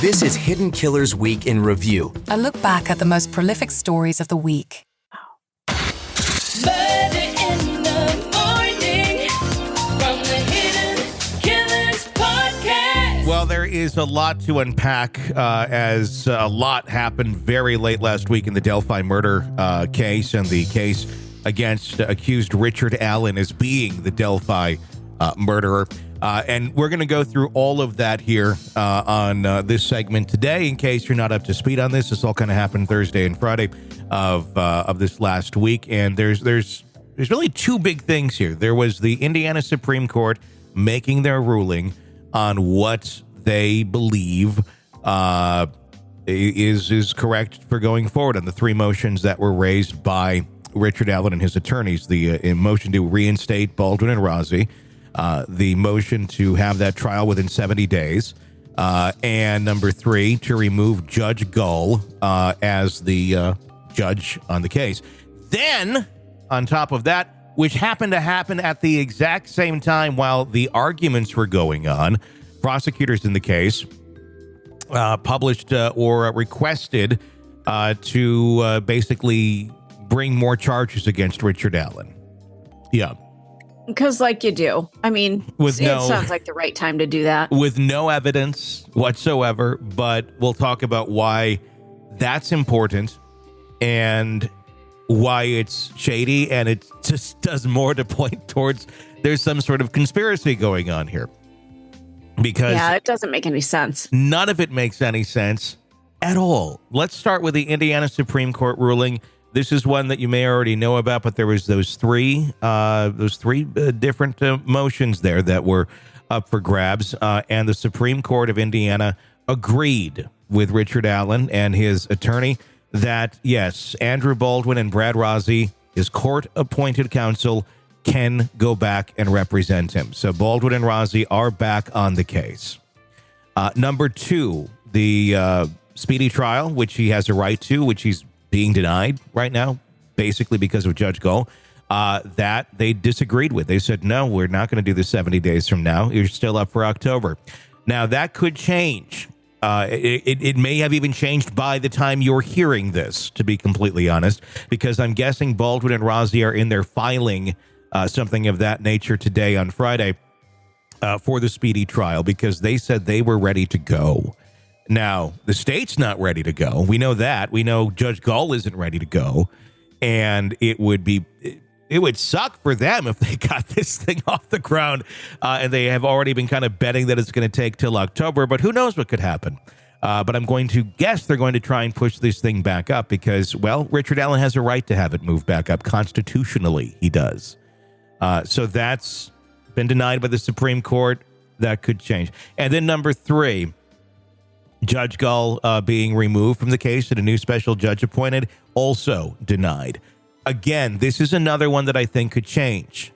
This is Hidden Killers Week in Review. A look back at the most prolific stories of the week. Murder in the morning from the Hidden Killers podcast. Well, there is a lot to unpack as a lot happened very late last week in the Delphi murder case and the case against accused Richard Allen as being the Delphi murderer. And we're going to go through all of that here on this segment today. In case you're not up to speed on this all kind of happened Thursday and Friday of this last week. And there's really two big things here. There was the Indiana Supreme Court making their ruling on what they believe is correct for going forward on the three motions that were raised by Richard Allen and his attorneys. The motion to reinstate Baldwin and Rozzi, the motion to have that trial within 70 days, and number three, to remove Judge Gull as the judge on the case. Then, on top of that, which happened to happen at the exact same time while the arguments were going on, prosecutors in the case published or requested to basically bring more charges against Richard Allen. Yeah. Because like you do. I mean, it sounds like the right time to do that. With no evidence whatsoever, but we'll talk about why that's important and why it's shady, and it just does more to point towards there's some sort of conspiracy going on here. Because yeah, it doesn't make any sense. None of it makes any sense at all. Let's start with the Indiana Supreme Court ruling. This is one that you may already know about, but there was those three different motions there that were up for grabs, and the Supreme Court of Indiana agreed with Richard Allen and his attorney that, yes, Andrew Baldwin and Brad Rozzi, his court-appointed counsel, can go back and represent him. So Baldwin and Rozzi are back on the case. Number two, the speedy trial, which he has a right to, which he's being denied right now, basically because of Judge Gull, that they disagreed with. They said, no, we're not going to do this 70 days from now. You're still up for October. Now, that could change. It may have even changed by the time you're hearing this, to be completely honest, because I'm guessing Baldwin and Rozzi are in there filing something of that nature today on Friday for the speedy trial, because they said they were ready to go. Now, the state's not ready to go. We know that. We know Judge Gull isn't ready to go. And it would suck for them if they got this thing off the ground. And they have already been kind of betting that it's going to take till October. But who knows what could happen. But I'm going to guess they're going to try and push this thing back up because, well, Richard Allen has a right to have it moved back up. Constitutionally, he does. So that's been denied by the Supreme Court. That could change. And then number three, Judge Gull being removed from the case and a new special judge appointed, also denied. Again, this is another one that I think could change.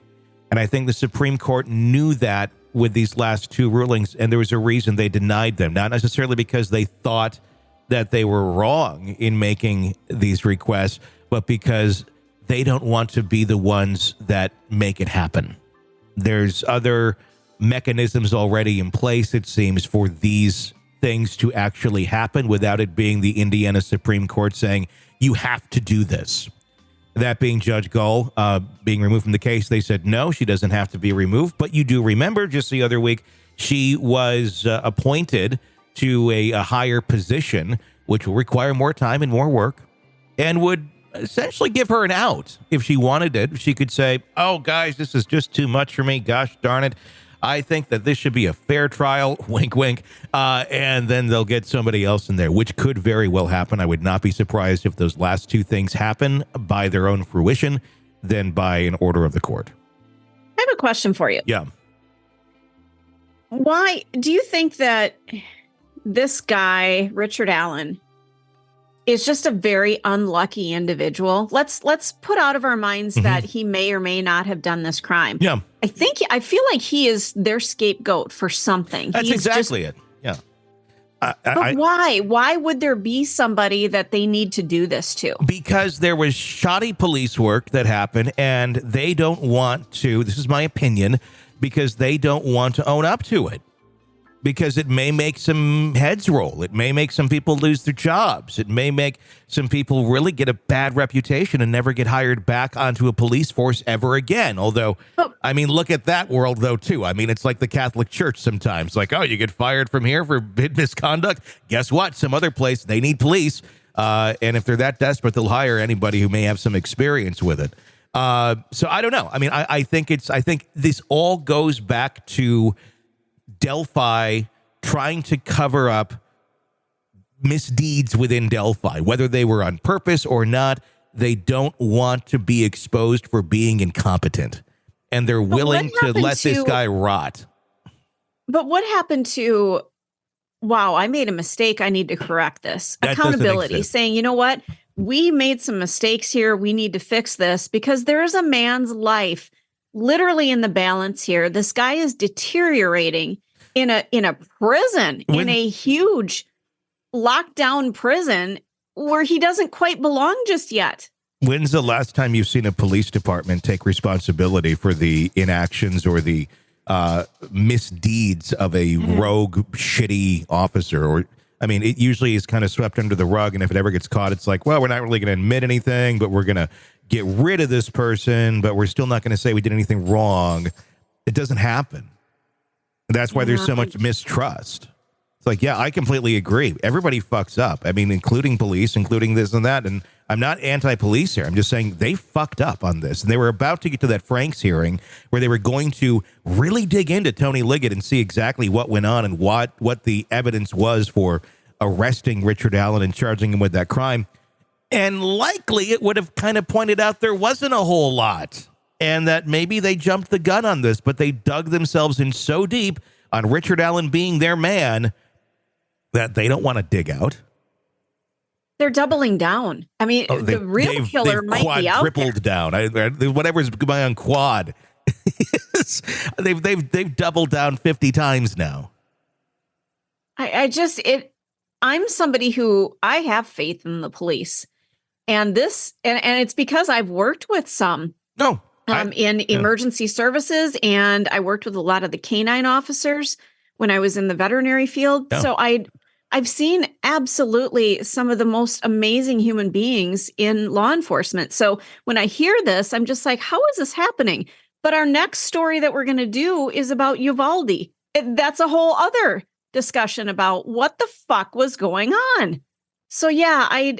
And I think the Supreme Court knew that with these last two rulings, and there was a reason they denied them. Not necessarily because they thought that they were wrong in making these requests, but because they don't want to be the ones that make it happen. There's other mechanisms already in place, it seems, for these things to actually happen without it being the Indiana Supreme Court saying, you have to do this. That being Judge Gull being removed from the case, they said, no, she doesn't have to be removed. But you do remember just the other week, she was appointed to a higher position, which will require more time and more work, and would essentially give her an out if she wanted it. She could say, oh, guys, this is just too much for me. Gosh darn it. I think that this should be a fair trial, wink, wink, and then they'll get somebody else in there, which could very well happen. I would not be surprised if those last two things happen by their own fruition than by an order of the court. I have a question for you. Yeah. Why do you think that this guy, Richard Allen, is just a very unlucky individual? Let's put out of our minds that he may or may not have done this crime. Yeah. I feel like he is their scapegoat for something. That's exactly it. Yeah. But why? Why would there be somebody that they need to do this to? Because there was shoddy police work that happened, and they don't want to, this is my opinion, because they don't want to own up to it. because it may make some heads roll. It may make some people lose their jobs. It may make some people really get a bad reputation and never get hired back onto a police force ever again. Although, I mean, look at that world, though, too. I mean, it's like the Catholic Church sometimes. Like, oh, you get fired from here for misconduct? Guess what? Some other place, they need police. And if they're that desperate, they'll hire anybody who may have some experience with it. So I don't know. I mean, I think this all goes back to Delphi trying to cover up misdeeds within Delphi, whether they were on purpose or not. They don't want to be exposed for being incompetent, and they're willing to let this guy rot. But what happened to, wow, I made a mistake, I need to correct this? That Accountability, saying, you know what? We made some mistakes here. We need to fix this, because there is a man's life literally in the balance here. This guy is deteriorating in a prison, in a huge lockdown prison where he doesn't quite belong just yet. When's the last time you've seen a police department take responsibility for the inactions or the misdeeds of a rogue, shitty officer? Or, I mean, it usually is kind of swept under the rug, and if it ever gets caught, it's like, well, we're not really going to admit anything, but we're going to get rid of this person, but we're still not going to say we did anything wrong. It doesn't happen. That's why there's so much mistrust. It's like, yeah, I completely agree. Everybody fucks up. I mean, including police, including this and that. And I'm not anti-police here. I'm just saying they fucked up on this. And they were about to get to that Franks hearing where they were going to really dig into Tony Liggett and see exactly what went on and what the evidence was for arresting Richard Allen and charging him with that crime. And likely it would have kind of pointed out there wasn't a whole lot, and that maybe they jumped the gun on this, but they dug themselves in so deep on Richard Allen being their man that they don't want to dig out. They're doubling down. I mean, the real killer might be out there. Quadrupled down. Whatever's going on quad. they've doubled down 50 times now. I'm somebody who, I have faith in the police. And this, and it's because I've worked with some in emergency services, and I worked with a lot of the canine officers when I was in the veterinary field. Yeah. So I've seen absolutely some of the most amazing human beings in law enforcement. So when I hear this, I'm just like, how is this happening? But our next story that we're going to do is about Uvalde. That's a whole other discussion about what the fuck was going on. So yeah, I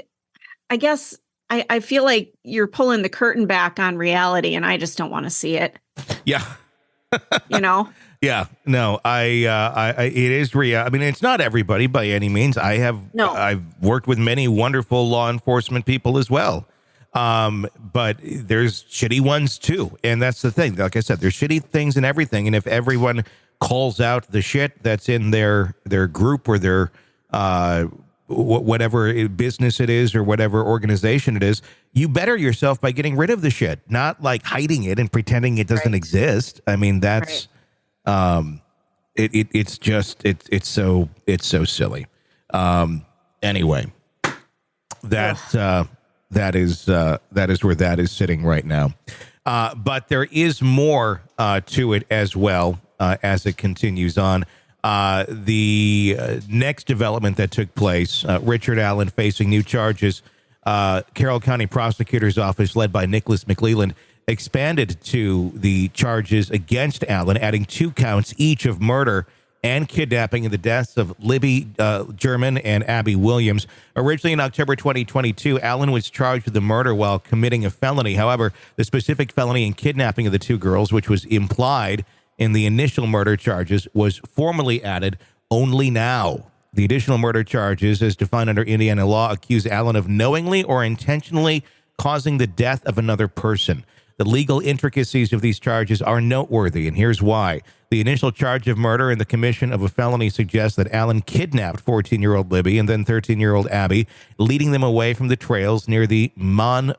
guess I feel like you're pulling the curtain back on reality, and I just don't want to see it. Yeah. You know? Yeah, no, it is real. I mean, it's not everybody by any means. I've worked with many wonderful law enforcement people as well. But there's shitty ones too. And that's the thing. Like I said, there's shitty things in everything. And if everyone calls out the shit that's in their group or their, whatever business it is or whatever organization it is, you better yourself by getting rid of the shit, not like hiding it and pretending it doesn't exist. I mean, that's, it's so silly. Anyway, that is where that is sitting right now. But there is more to it as well as it continues on. The next development that took place, Richard Allen facing new charges. Carroll County Prosecutor's Office, led by Nicholas McClelland, expanded to the charges against Allen, adding 2 counts each of murder and kidnapping in the deaths of Libby German and Abby Williams. Originally in October 2022, Allen was charged with the murder while committing a felony. However, the specific felony in kidnapping of the 2 girls, which was implied in the initial murder charges, was formally added only now. The additional murder charges, as defined under Indiana law, accuse Allen of knowingly or intentionally causing the death of another person. The legal intricacies of these charges are noteworthy, and here's why. The initial charge of murder and the commission of a felony suggests that Allen kidnapped 14-year-old Libby and then 13-year-old Abby, leading them away from the trails near the Monon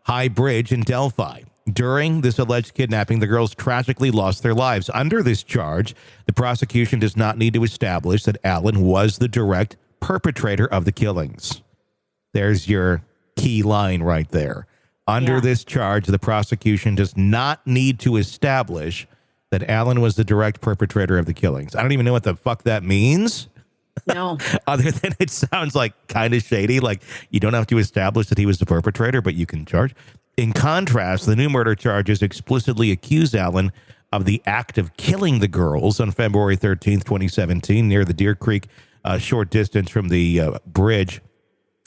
High Bridge in Delphi. During this alleged kidnapping, the girls tragically lost their lives. Under this charge, the prosecution does not need to establish that Allen was the direct perpetrator of the killings. There's your key line right there. Under this charge, the prosecution does not need to establish that Allen was the direct perpetrator of the killings. I don't even know what the fuck that means. No. Other than it sounds like kind of shady. Like, you don't have to establish that he was the perpetrator, but you can charge. In contrast, the new murder charges explicitly accuse Allen of the act of killing the girls on February 13th, 2017, near the Deer Creek, short distance from the bridge.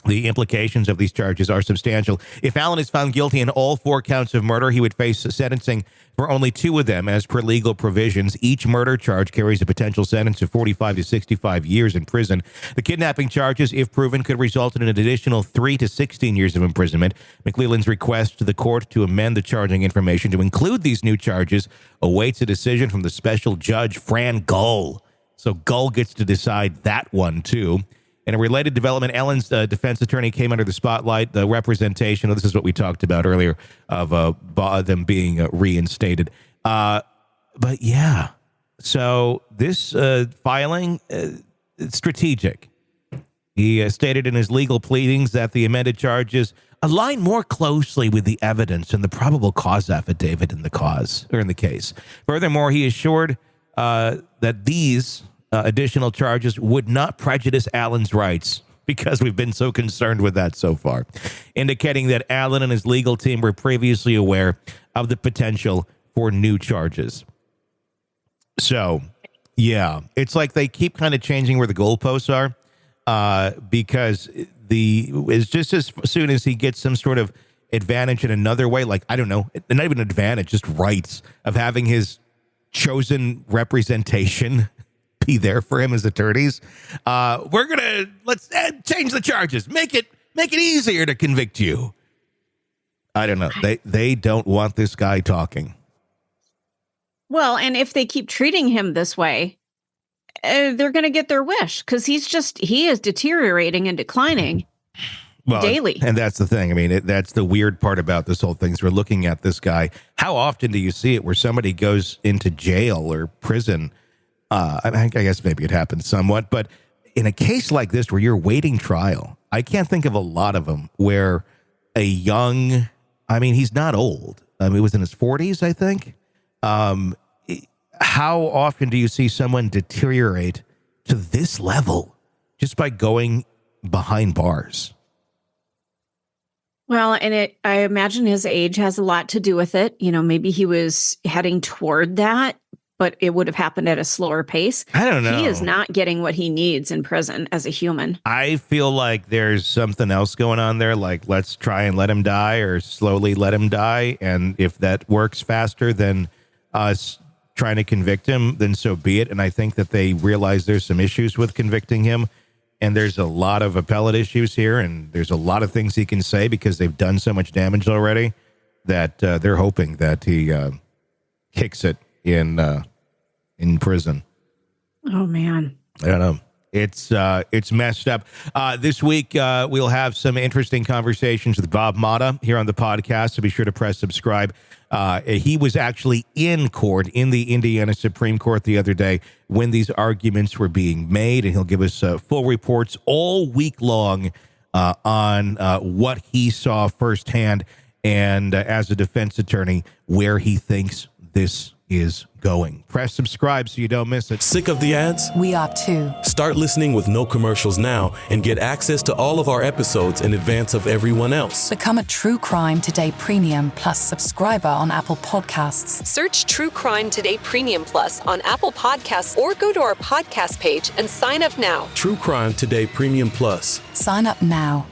The implications of these charges are substantial. If Allen is found guilty in all 4 counts of murder, he would face sentencing for only 2 of them as per legal provisions. Each murder charge carries a potential sentence of 45 to 65 years in prison. The kidnapping charges, if proven, could result in an additional 3 to 16 years of imprisonment. McClelland's request to the court to amend the charging information to include these new charges awaits a decision from the special judge, Fran Gull. So Gull gets to decide that one, too. In a related development, Allen's defense attorney came under the spotlight. The representation, this is what we talked about earlier, of them being reinstated. But yeah, so this filing, it's strategic. He stated in his legal pleadings that the amended charges align more closely with the evidence and the probable cause affidavit in the case. Furthermore, he assured that these additional charges would not prejudice Allen's rights, because we've been so concerned with that so far, indicating that Allen and his legal team were previously aware of the potential for new charges. So, yeah, it's like they keep kind of changing where the goalposts are, because it's just as soon as he gets some sort of advantage in another way, like, I don't know, not even advantage, just rights of having chosen representation be there for him as attorneys. Let's change the charges. Make it easier to convict you. I don't know. They don't want this guy talking. Well, and if they keep treating him this way, they're going to get their wish, because he is deteriorating and declining daily. And that's the thing. I mean, that's the weird part about this whole thing is we're looking at this guy. How often do you see it where somebody goes into jail or prison? I guess maybe it happens somewhat, but in a case like this where you're waiting trial, I can't think of a lot of them where he's not old. He was in his 40s, I think. How often do you see someone deteriorate to this level just by going behind bars? Well, and I imagine his age has a lot to do with it. Maybe he was heading toward that, but it would have happened at a slower pace. I don't know. He is not getting what he needs in prison as a human. I feel like there's something else going on there, like let's try and let him die or slowly let him die. And if that works faster than us trying to convict him, then so be it. And I think that they realize there's some issues with convicting him. And there's a lot of appellate issues here. And there's a lot of things he can say because they've done so much damage already that they're hoping that he kicks it in prison. Oh man, I don't know. It's messed up. This week we'll have some interesting conversations with Bob Motta here on the podcast, so be sure to press subscribe. He was actually in court in the Indiana Supreme Court the other day when these arguments were being made, and he'll give us full reports all week long on what he saw firsthand and as a defense attorney where he thinks this is going. Press subscribe so you don't miss it. Sick of the ads? We are too. Start listening with no commercials now and get access to all of our episodes in advance of everyone else. Become a True Crime Today Premium Plus subscriber on Apple Podcasts. Search True Crime Today Premium Plus on Apple Podcasts or go to our podcast page and sign up now. True Crime Today Premium Plus. Sign up now.